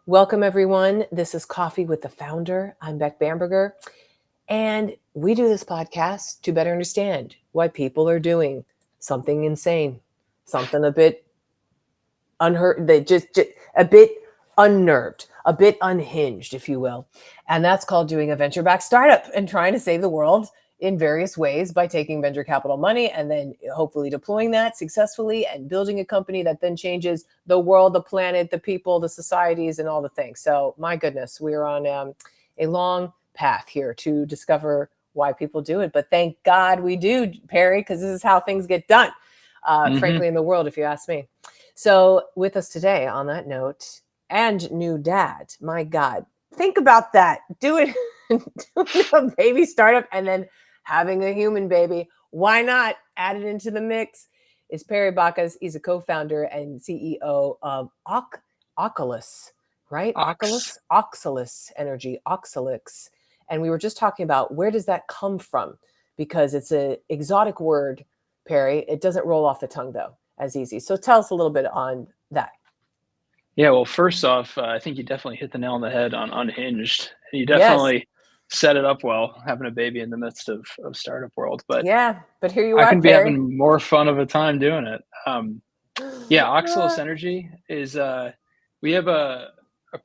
Welcome, everyone. This is Coffee with the Founder. I'm Beck Bamberger, and we do this podcast to better understand why people are doing something insane, something a bit unhurt, they just a bit unnerved, a bit unhinged, if you will. And that's called doing a venture-backed startup and trying to save the world in various ways by taking venture capital money and then hopefully deploying that successfully and building a company that then changes the world, the planet, the people, the societies, and all the things. So my goodness, we're on a long path here to discover why people do it. But thank God we do, Perry, because this is how things get done, frankly, in the world, if you ask me. So with us today on that note, and new dad, my God, think about that. Doing a baby startup and then having a human baby. Why not add it into the mix? Is Perry Bakas. He's a co-founder and CEO of Oxylus, right? Oxylus Energy, Oxylus. And we were just talking about where does that come from? Because it's an exotic word, Perry. It doesn't roll off the tongue, though, as easy. So tell us a little bit on that. Yeah, well, first off, I think you definitely hit the nail on the head on unhinged. You definitely set it up well, having a baby in the midst of startup world. But yeah, but here you I are, can be Perry. having more fun of a time doing it. Yeah, Oxylus Energy is we have a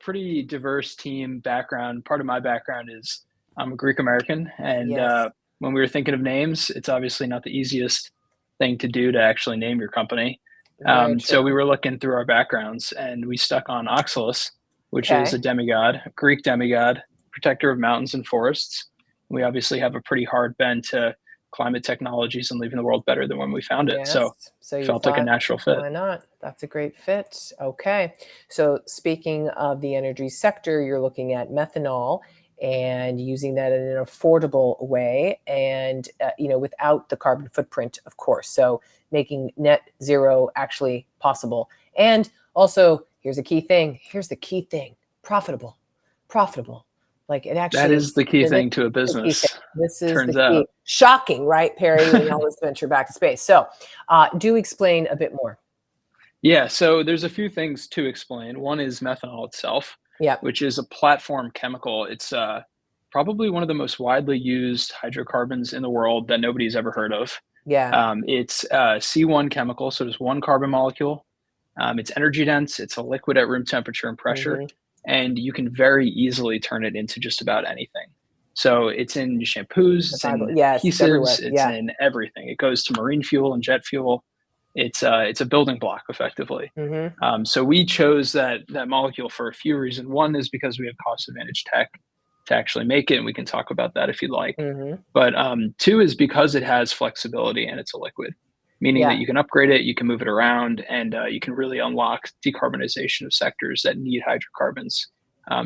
pretty diverse team background. Part of my background is I'm a Greek American, and Yes. when we were thinking of names, it's obviously not the easiest thing to do to actually name your company. So we were looking through our backgrounds, and we stuck on Oxylus, which is a demigod, a Greek demigod, protector of mountains and forests. We obviously have a pretty hard bend to climate technologies and leaving the world better than when we found it. So you felt like a natural fit. Why not? That's a great fit. Okay. So speaking of the energy sector, you're looking at methanol and using that in an affordable way and, without the carbon footprint, of course. So making net zero actually possible. And also, here's the key thing. Profitable. Like it actually That is the key thing to a business. This is turns the key. out. Shocking, right, Perry, in all this venture back space. So do explain a bit more. Yeah, so there's a few things to explain. One is methanol itself, which is a platform chemical. It's probably one of the most widely used hydrocarbons in the world that nobody's ever heard of. It's a C1 chemical, so there's one carbon molecule. It's energy dense. It's a liquid at room temperature and pressure, and you can very easily turn it into just about anything. So it's in shampoos, it's in adhesives, it's in everything. It goes to marine fuel and jet fuel. It's a building block effectively. So we chose that molecule for a few reasons. One is because we have cost advantage tech to actually make it, and we can talk about that if you'd like. But two is because it has flexibility and it's a liquid, meaning that you can upgrade it, you can move it around, and you can really unlock decarbonization of sectors that need hydrocarbons,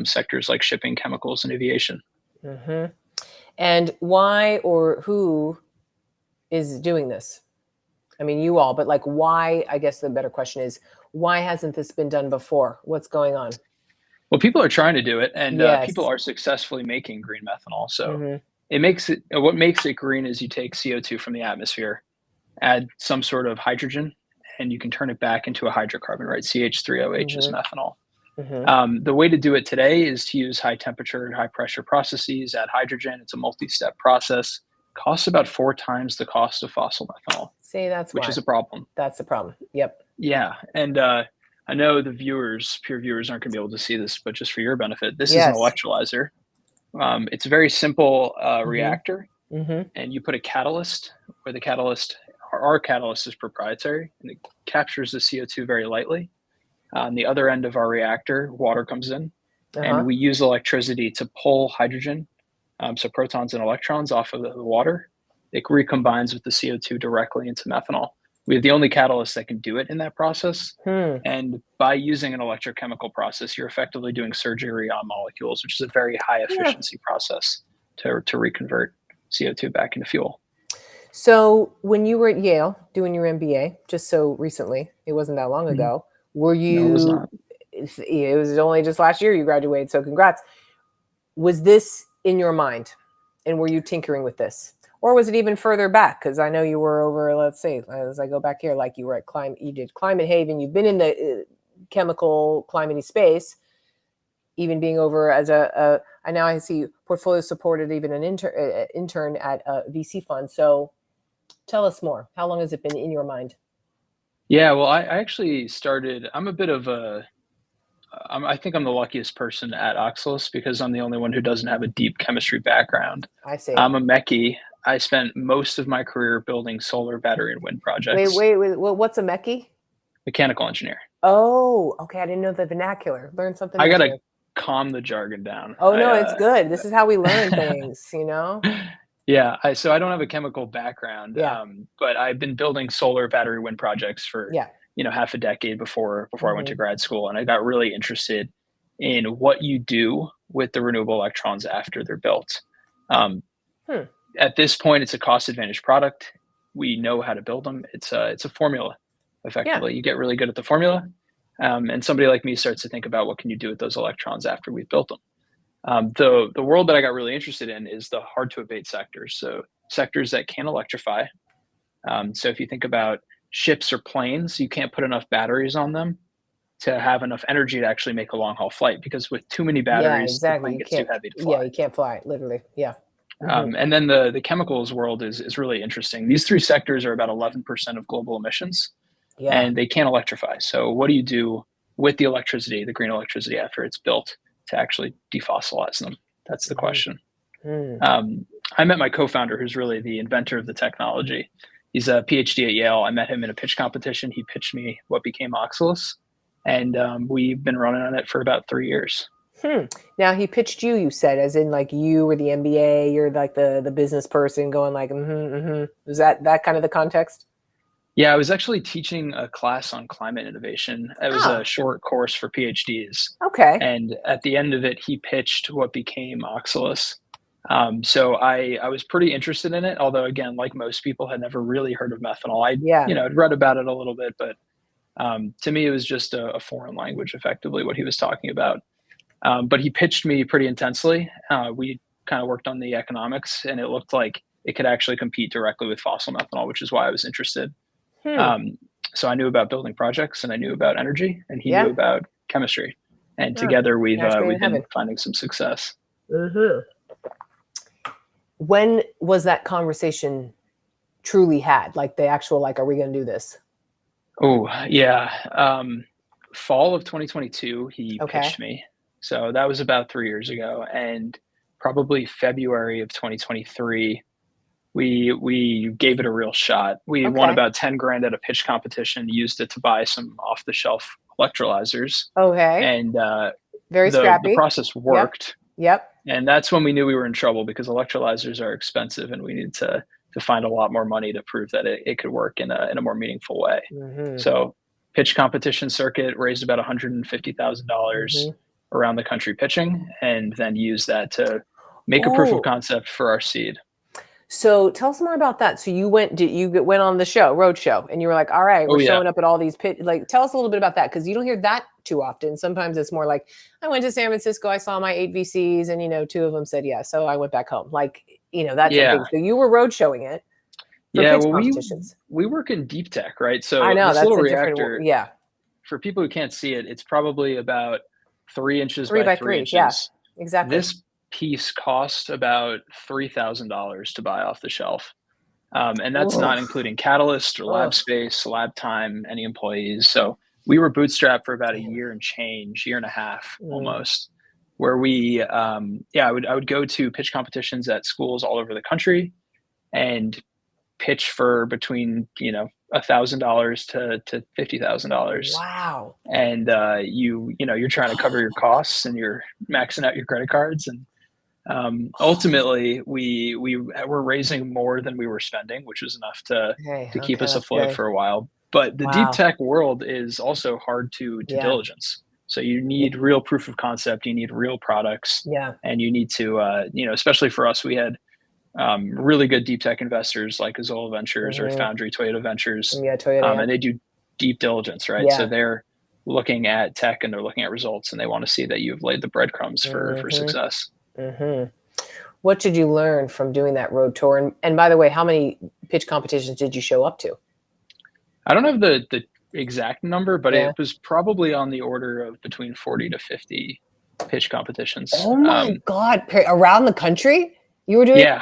sectors like shipping, chemicals, and aviation. And why or who is doing this? I mean, you all, but like why, I guess the better question is, why hasn't this been done before? What's going on? Well, people are trying to do it, and people are successfully making green methanol. So what makes it green is you take CO2 from the atmosphere, add some sort of hydrogen, and you can turn it back into a hydrocarbon, right? CH3OH is methanol. The way to do it today is to use high temperature and high pressure processes, add hydrogen. It's a multi-step process. Costs about 4 times the cost of fossil methanol. See, which is a problem. That's the problem. Yep. Yeah. And I know the pure viewers aren't going to be able to see this, but just for your benefit, this is an electrolyzer. It's a very simple reactor. And you put a catalyst where our catalyst is proprietary, and it captures the CO2 very lightly. On the other end of our reactor, water comes in, and we use electricity to pull hydrogen, so protons and electrons, off of the water. It recombines with the CO2 directly into methanol. We have the only catalyst that can do it in that process. And by using an electrochemical process, you're effectively doing surgery on molecules, which is a very high efficiency process to reconvert CO2 back into fuel. So when you were at Yale doing your MBA, just so recently, it wasn't that long ago, were you? No, it was not. It was only just last year you graduated, so congrats. Was this in your mind, and were you tinkering with this? Or was it even further back? Because I know you were over, let's say, as I go back here, like you were at you did Climate Haven. You've been in the chemical climate space. even being over as I now I see portfolio supported, even an intern at a VC fund. So tell us more. How long has it been in your mind? Yeah, well, I actually started. I'm a bit of a. I think I'm the luckiest person at Oxylus because I'm the only one who doesn't have a deep chemistry background. I see. I'm a Mechie. I spent most of my career building solar, battery, and wind projects. Wait. Well, what's a Mechie? Mechanical engineer. Oh, okay. I didn't know the vernacular. Learn something I new gotta today. calm the jargon down. Oh no, it's good. This is how we learn things, you know? Yeah, so I don't have a chemical background, Yeah. but I've been building solar, battery, wind projects for Yeah. half a decade before I went to grad school, and I got really interested in what you do with the renewable electrons after they're built. Um, Hmm. at this point, it's a cost advantage product. We know how to build them. It's a formula, Yeah. effectively. You get really good at the formula, and somebody like me starts to think about what can you do with those electrons after we've built them. The world that I got really interested in is the hard to abate sectors. So sectors that can electrify. So if you think about ships or planes, you can't put enough batteries on them to have enough energy to actually make a long haul flight, because with too many Yeah, batteries, the exactly. plane You gets too can't, heavy to yeah, fly. you can't fly, literally. Yeah. Mm-hmm. And then the chemicals world is really interesting. These three sectors are about 11% of global emissions, Yeah. and they can't electrify. So what do you do with the electricity, the green electricity, after it's built to actually defossilize them? That's the question. I met my co-founder, who's really the inventor of the technology. He's a PhD at Yale. I met him in a pitch competition. He pitched me what became Oxylus, and we've been running on it for about 3 years. Now he pitched you, you said, as in like you were the MBA, you're like the business person going like, Was that kind of the context? Yeah, I was actually teaching a class on climate innovation. It was a short course for PhDs. Okay. And at the end of it, he pitched what became Oxylus. So I was pretty interested in it, although again, like most people, had never really heard of methanol. I'd read about it a little bit, but to me, it was just a foreign language, effectively, what he was talking about. But he pitched me pretty intensely. We kind of worked on the economics, and it looked like it could actually compete directly with fossil methanol, which is why I was interested. So I knew about building projects, and I knew about energy, and he knew about chemistry, and together we've been finding some success. When was that conversation truly had? Like the actual, like, are we going to do this? Oh yeah, fall of 2022, he pitched me. So that was about 3 years ago, and probably February of 2023. We gave it a real shot. We won about 10 grand at a pitch competition, used it to buy some off the shelf electrolyzers. And very scrappy. The process worked. Yep. And that's when we knew we were in trouble, because electrolyzers are expensive, and we needed to find a lot more money to prove that it could work in a more meaningful way. So pitch competition circuit, raised about $150,000 around the country pitching, and then used that to make a proof of concept for our seed. So tell us more about that. So you went on the road show, and you were like, all right, we're showing up at all these like, tell us a little bit about that. Cause you don't hear that too often. Sometimes it's more like, I went to San Francisco, I saw my 8 VCs, and 2 of them said yes. So I went back home. Like, that's a big, so you were road showing it for pitch competitions. We work in deep tech, right? So I know, this that's little a reactor, different, for people who can't see it, it's probably about 3 inches 3 by by 3 3. inches. Yeah, exactly. This piece cost about $3,000 to buy off the shelf. And that's not including catalyst or lab space, lab time, any employees. So we were bootstrapped for about a year and change, year and a half almost, where I would go to pitch competitions at schools all over the country and pitch for between, $1,000 to $50,000. Wow. And you're trying to cover your costs, and you're maxing out your credit cards, and ultimately we were raising more than we were spending, which was enough to keep us afloat for a while. But the deep tech world is also hard to diligence. So you need real proof of concept, you need real products, and you need to, especially for us, we had really good deep tech investors like Azola Ventures or Foundry Toyota Ventures, and they do deep diligence, right? So they're looking at tech, and they're looking at results, and they want to see that you've laid the breadcrumbs for success. What did you learn from doing that road tour? And by the way, how many pitch competitions did you show up to? I don't have the exact number, but it was probably on the order of between 40 to 50 pitch competitions. Oh my God. Around the country? You were doing? Yeah.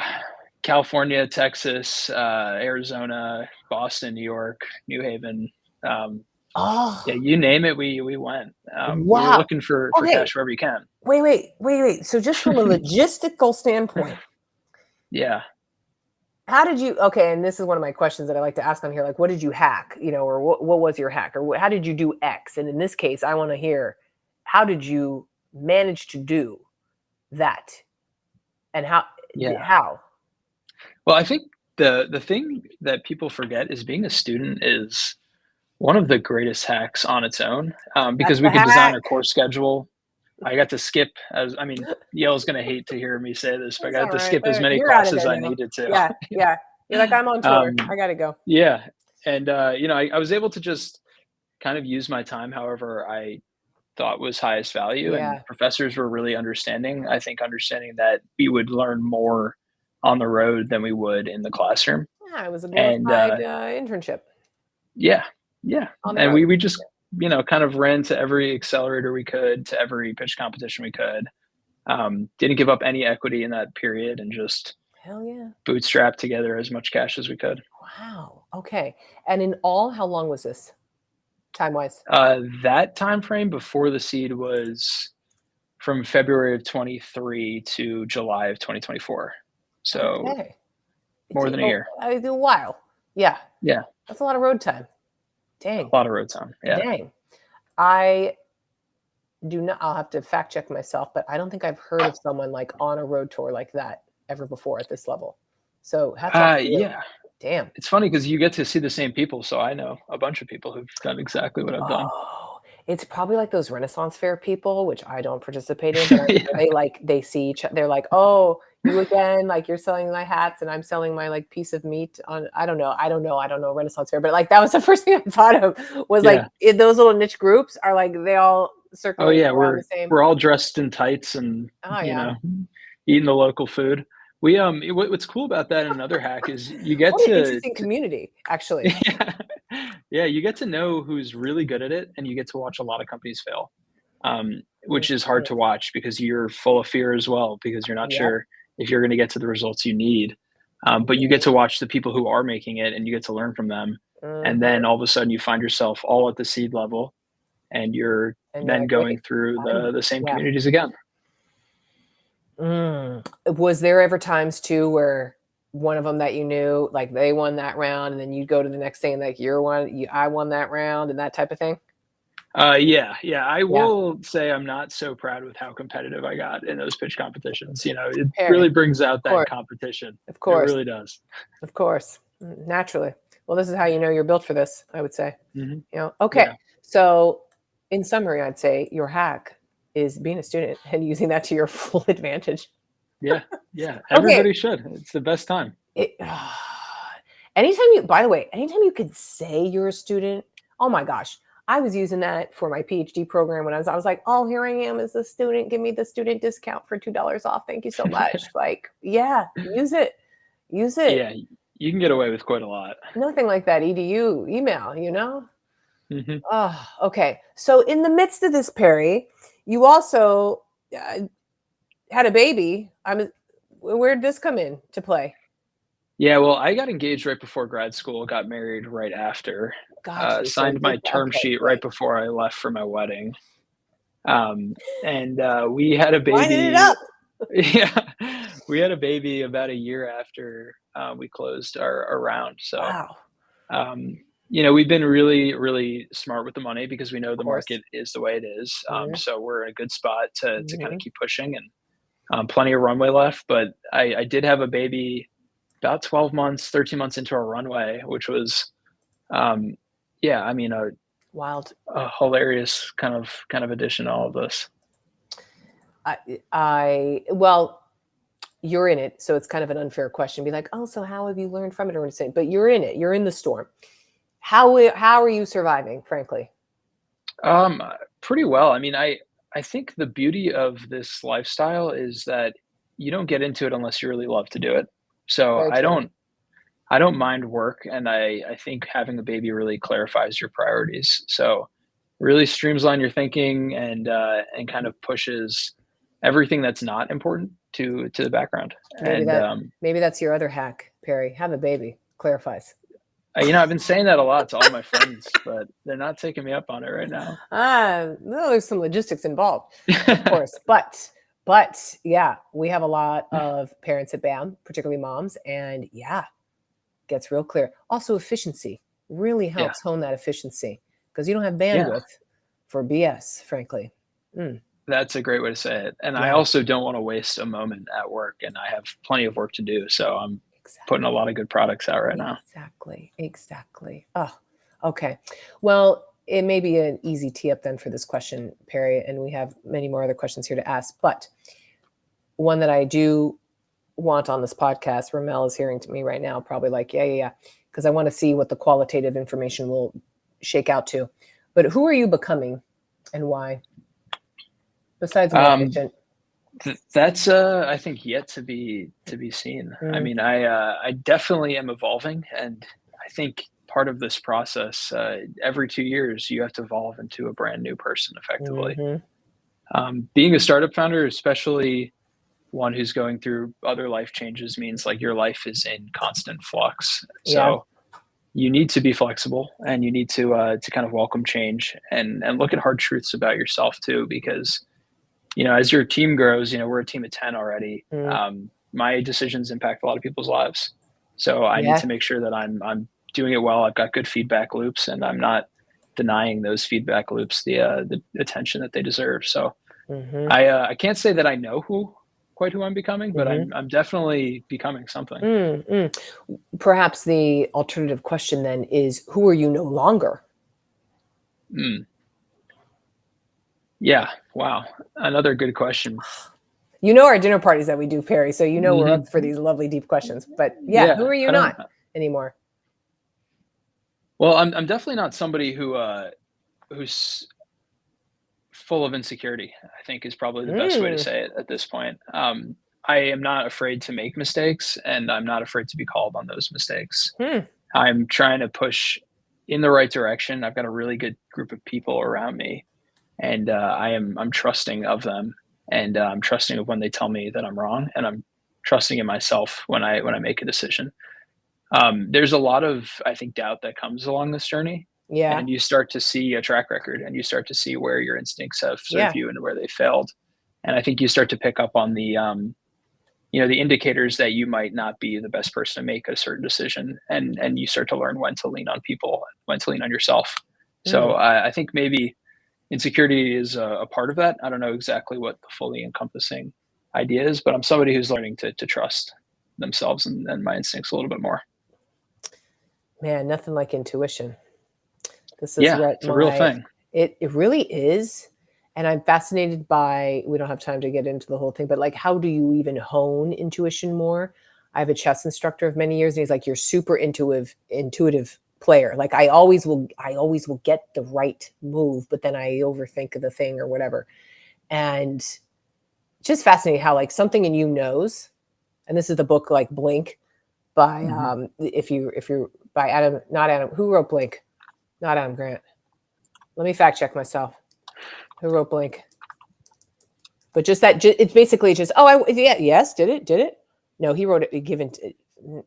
California, Texas, Arizona, Boston, New York, New Haven. Yeah, Oh, you name it, we went. We were wow. looking for Okay. cash wherever you can. Wait. So just from a logistical standpoint, Yeah. how did you, okay, and this is one of my questions that I like to ask on here, like, what did you hack, or what was your hack, or how did you do X? And in this case, I want to hear, how did you manage to do that? And Yeah. how? Well, I think the thing that people forget is being a student is one of the greatest hacks on its own, That's because we the could design hack. our course schedule. I got to skip as I mean, Yale's gonna hate to hear me say this, but I That's all got to right. skip as many You're out of classes there I now. needed to. Yeah. Yeah. You're like, I'm on tour. Um, I got to go. yeah, and, I was able to just kind of use my time however I thought was highest value, and Yeah. professors were really understanding. I think understanding that we would learn more on the road than we would in the classroom, Yeah. It was a and, glorified internship yeah, yeah, on the and road. we just, kind of ran to every accelerator we could, to every pitch competition we could. Didn't give up any equity in that period and just Hell yeah. bootstrapped together as much cash as we could. Wow. Okay. And in all, how long was this time wise? That time frame before the seed was from February of 23 to July of 2024. So Okay. more than a year. A while. Yeah. Yeah, That's a lot of road time. a Dang. lot of road time. Yeah. Dang. I do not, I'll have to fact check myself, but I don't think I've heard of someone like on a road tour like that ever before at this level. So hats off to you. Yeah. Damn. It's funny because you get to see the same people. So I know a bunch of people who've done exactly what I've done. Oh, it's probably like those Renaissance fair people, which I don't participate in, but I'm sure Yeah. they see they're like, oh, you again, like you're selling my hats and I'm selling my like piece of meat on, I don't know Renaissance fair, but like that was the first thing I thought of was like Yeah. those little niche groups are like they all Oh circling yeah. around We're the same. we're all dressed in tights and, Oh yeah. eating the local food. What's cool about that and another hack is you get What an to interesting community, actually. yeah. Yeah, you get to know who's really good at it, and you get to watch a lot of companies fail, which is hard Mhm. to watch because you're full of fear as well, because you're not Yep. sure if you're going to get to the results you need. But you get Mhm. to watch the people who are making it, and you get to learn from them. And Mhm. then all of a sudden, you find yourself all at the seed level, and you're And you're then like, going wait, through I'm the same yeah. communities again. Was there ever times too where one of them that you knew, like they won that round, and then you'd go to the next thing, like I won that round, and that type of thing? Yeah. I Yeah, will say I'm not so proud with how competitive I got in those pitch competitions. It Perry, really brings of out that course, competition. of It course, really does. of course, naturally. Well, this is how you know you're built for this, I would say. Hmm. Okay. Yeah. So, in summary, I'd say your hack is being a student and using that to your full advantage. Yeah. Yeah. Okay. Everybody should. It's the best time. It, by the way, anytime you could say you're a student, oh my gosh, I was using that for my PhD program when I was like, oh, here I am as a student. Give me the student discount for $2 off. Thank you so much. Like, yeah, use it. Use it. Yeah. You can get away with quite a lot. Nothing like that edu email. Hmm. Oh, okay. So in the midst of this, Perry, you also had a baby. Where'd this come in to play? Yeah. Well, I got engaged right before grad school, got married right after, Got you. So signed my term okay, sheet right great. before I left for my wedding. And we had a Lining it baby. up. Yeah. We had a baby about a year after we closed our round. So, Wow. Um, we've been really, really smart with the money because we know Of the course. market is the way it is. Mhm, So we're in a good spot to kind of mhm. keep pushing, and plenty of runway left. But I did have a baby about 12 months, 13 months into our runway, which was, um, yeah, I mean, Wild. a hilarious kind of addition to all of this. Well, you're in it, so it's kind of an unfair question. Be like, oh, so how have you learned from it or anything? But you're in it. You're in the storm. How are you surviving, frankly? Um, Pretty well. I mean, I think the beauty of this lifestyle is that you don't get into it unless you really love to do it. So Very I true. don't I don't mind work, and I think having a baby really clarifies your priorities. So really streamline your thinking and kind of pushes everything that's not important to the background. Maybe that's your other hack, Perry. Have a baby. Clarifies. I've been saying that a lot to all my friends, but they're not taking me up on it right now. No, there's some logistics involved, of course. But yeah, we have a lot of parents at BAM, particularly moms, and yeah, gets real clear. Also, efficiency really helps hone that efficiency because you don't have bandwidth for BS, frankly. That's a great way to say it. And I also don't want to waste a moment at work, and I have plenty of work to do. So I'm putting a lot of good products out right now. Exactly. Oh, okay. Well, it may be an easy tee up then for this question, Perry, and we have many more other questions here to ask, but one that I do want on this podcast, Ramel is hearing to me right now, probably like, yeah, because I want to see what the qualitative information will shake out to. But who are you becoming and why? Besides more efficient. That's I think yet to be seen. I mean, I definitely am evolving, and I think part of this process, every 2 years you have to evolve into a brand new person effectively. Being a startup founder, especially one who's going through other life changes, means like your life is in constant flux. So you need to be flexible, and you need to kind of welcome change and look at hard truths about yourself too, because as your team grows, we're a team of 10 already. My decisions impact a lot of people's lives. So I need to make sure that I'm doing it well. I've got good feedback loops, and I'm not denying those feedback loops the attention that they deserve. So I can't say that I know quite who I'm becoming, but I'm definitely becoming something. Perhaps the alternative question then is, who are you no longer? Yeah. Wow. Another good question. Our dinner parties that we do, Perry. So we're up for these lovely deep questions. But who are you not anymore? Well, I'm definitely not somebody who's full of insecurity, I think is probably the best way to say it at this point. I am not afraid to make mistakes, and I'm not afraid to be called on those mistakes. I'm trying to push in the right direction. I've got a really good group of people around me, and I'm trusting of them, and I'm trusting of when they tell me that I'm wrong, and I'm trusting in myself when I make a decision. There's a lot of, I think, doubt that comes along this journey. And you start to see a track record, and you start to see where your instincts have served you and where they failed. And I think you start to pick up on the the indicators that you might not be the best person to make a certain decision, and you start to learn when to lean on people, when to lean on yourself. So I think maybe insecurity is a part of that. I don't know exactly what the fully encompassing idea is, but I'm somebody who's learning to trust themselves and my instincts a little bit more. Man, nothing like intuition. This is it's a real thing. It really is. And I'm fascinated by, we don't have time to get into the whole thing, but like, how do you even hone intuition more? I have a chess instructor of many years, and he's like, you're super intuitive player. Like I always will get the right move, but then I overthink the thing or whatever. And just fascinating how like something in you knows, and this is the book like Blink by if you're by Adam, not Adam, who wrote Blink? Not Adam Grant. Let me fact check myself. Who wrote Blink? But just that, it's basically just, yes, did it? No, he wrote it,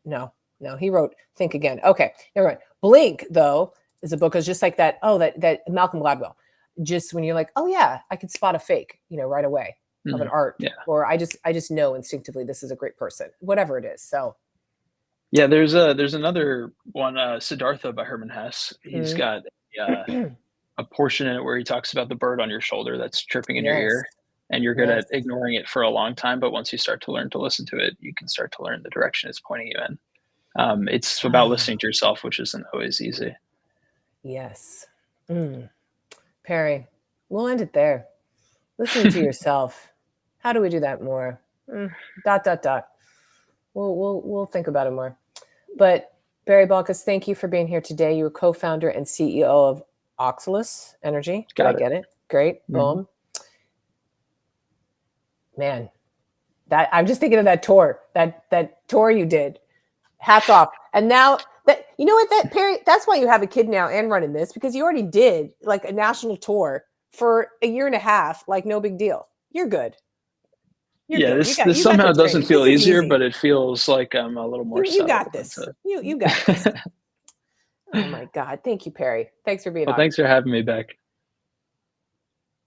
no, he wrote Think Again. Okay, never mind. Blink, though, is a book is just like that, that Malcolm Gladwell. Just when you're like, oh yeah, I could spot a fake, right away of an art. Or I just know instinctively this is a great person, whatever it is. So yeah, there's another one, Siddhartha by Hermann Hesse. He's got a portion in it where he talks about the bird on your shoulder that's chirping in your ear, and you're good at ignoring it for a long time, but once you start to learn to listen to it, you can start to learn the direction it's pointing you in. It's about listening to yourself, which isn't always easy. Yes. Perry, we'll end it there. Listening to yourself. How do we do that more? ... We'll think about it more. But Perry Bakas, thank you for being here today. You're co-founder and CEO of Oxylus Energy. Did I get it? Great. Boom. Man, that I'm just thinking of that tour, that tour you did. Hats off. And now that, you know what, that Perry, that's why you have a kid now and running this, because you already did like a national tour for a year and a half, like no big deal. You're good. You're Yeah, good. this You got somehow the doesn't training. This feel is easier, easy. but it feels like I'm a little more You got settled this. into You got this. it. Oh my God. Thank you, Perry. Thanks for being Well, on. thanks for having me back.